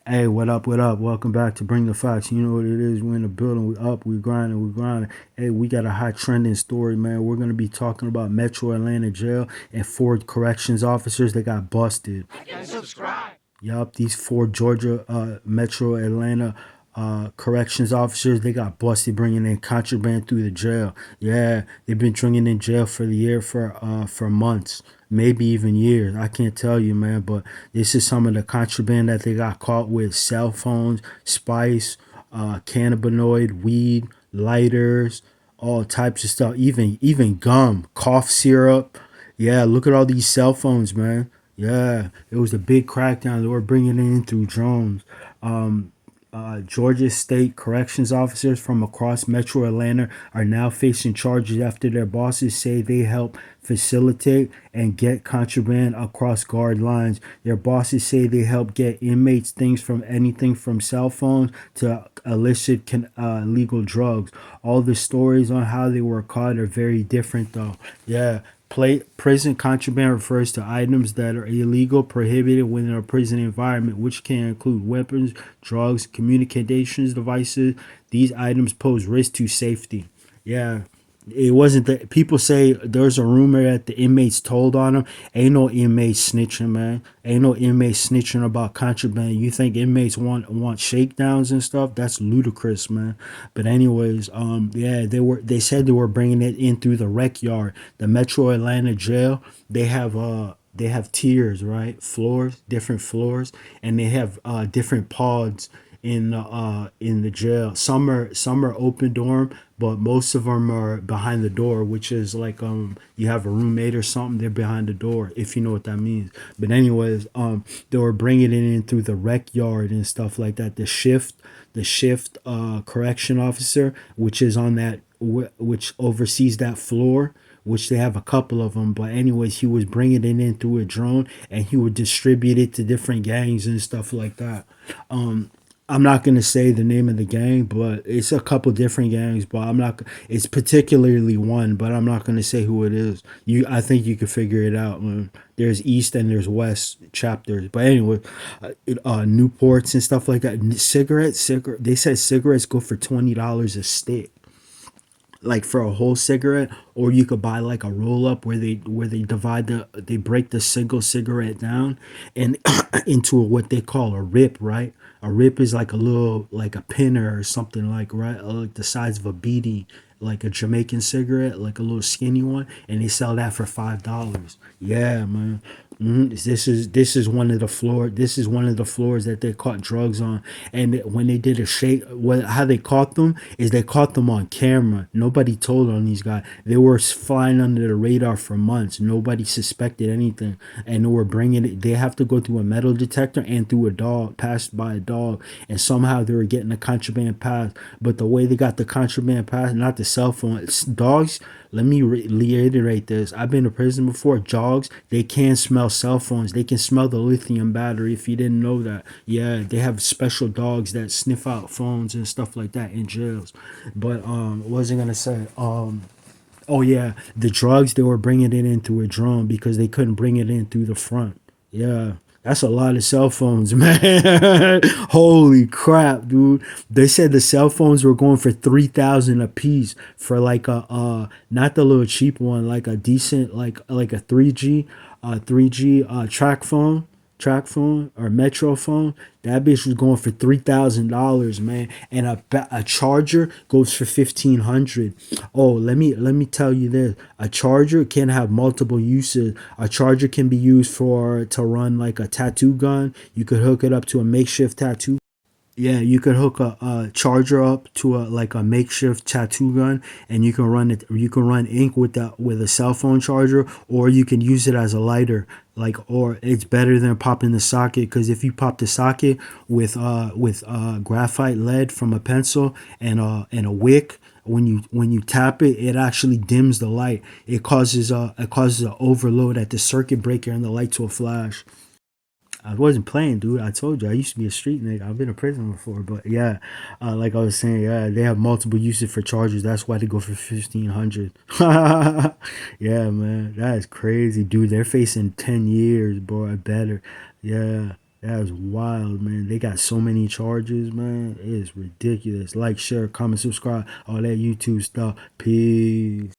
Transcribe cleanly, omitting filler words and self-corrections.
Hey, what up? What up? Welcome back to Bring the Facts. You know what it is. We're in the building. We up. We grinding. We grinding. Hey, we got a hot trending story, man. We're gonna be talking about Metro Atlanta Jail and four corrections officers that got busted. Yup, these four Georgia Metro Atlanta corrections officers, they got busted bringing in contraband through the jail. Yeah, they've been drinking in jail for the year for months, maybe even years. I can't tell you, man, but this is some of the contraband that they got caught with: cell phones, spice, cannabinoid, weed, lighters, all types of stuff. Even gum, cough syrup. Yeah, look at all these cell phones, man. Yeah, it was a big crackdown. They were bringing it in through drones. Georgia State corrections officers from across Metro Atlanta are now facing charges after their bosses say they helped facilitate and get contraband across guard lines. Their bosses say they helped get inmates things from anything from cell phones to illicit legal drugs. All the stories on how they were caught are very different, though. Yeah, prison contraband refers to items that are illegal, prohibited within a prison environment, which can include weapons, drugs, communications devices. These items pose risk to safety. Yeah. It wasn't that people say there's a rumor that the inmates told on them. Ain't no inmates snitching, man. Ain't no inmates snitching about contraband. You think inmates want shakedowns and stuff? That's ludicrous, man. But anyways, yeah, they said they were bringing it in through the rec yard, the Metro Atlanta jail. They have tiers, right? Floors, different floors, and they have different pods in the jail. Some are open dorm, but most of them are behind the door, which is like you have a roommate or something. They're behind the door, if you know what that means. But anyways, they were bringing it in through the rec yard and stuff like that. The shift correction officer, which is on that which oversees that floor, which they have a couple of them. But anyways, he was bringing it in through a drone, and he would distribute it to different gangs and stuff like that. I'm not gonna say the name of the gang, but it's a couple different gangs. But I'm not. It's particularly one, but I'm not gonna say who it is. I think you could figure it out. There's East and there's West chapters. But anyway, Newports and stuff like that. Cigarette. They said cigarettes go for $20 a stick, like for a whole cigarette, or you could buy like a roll up where they they break the single cigarette down and into what they call a rip, right? A rip is like a little, like a pinner or something, like, right, like the size of a beanie, like a Jamaican cigarette, like a little skinny one, and they sell that for $5. Yeah, man. This is one of the floor. This is one of the floors that they caught drugs on. And when they did a shake, how they caught them is they caught them on camera. Nobody told on these guys. They were flying under the radar for months. Nobody suspected anything, and they were bringing it. They have to go through a metal detector and through a dog, passed by a dog, and somehow they were getting the contraband pass. But the way they got the contraband pass, not the cell phone, it's dogs. Let me reiterate this. I've been to prison before. Dogs, they can smell cell phones. They can smell the lithium battery, if you didn't know that. Yeah, they have special dogs that sniff out phones and stuff like that in jails. But what was I gonna say? Oh yeah, the drugs, they were bringing it in through a drone because they couldn't bring it in through the front. Yeah, that's a lot of cell phones, man. Holy crap, dude! They said the cell phones were going for 3,000 a piece for like a not the little cheap one, like a decent, like a 3G track phone or metro phone. That bitch was going for $3,000, man. And a charger goes for 1,500. Oh, let me tell you this: a charger can have multiple uses. A charger can be used for to run like a tattoo gun. You could hook it up to a makeshift tattoo. Yeah, you could hook a charger up to a like a makeshift tattoo gun, and you can run it. You can run ink with a cell phone charger, or you can use it as a lighter. Like, or it's better than popping the socket, because if you pop the socket with graphite lead from a pencil and a wick, when you tap it, it actually dims the light. It causes a overload at the circuit breaker, and the lights will flash. I wasn't playing, dude. I told you I used to be a street nigga. I've been in prison before, but yeah, like I was saying, yeah, they have multiple uses for chargers. That's why they go for 1,500. Yeah, man, that is crazy, dude. They're facing 10 years, boy. Better, yeah. That's wild, man. They got so many charges, man. It is ridiculous. Like, share, comment, subscribe, all that YouTube stuff. Peace.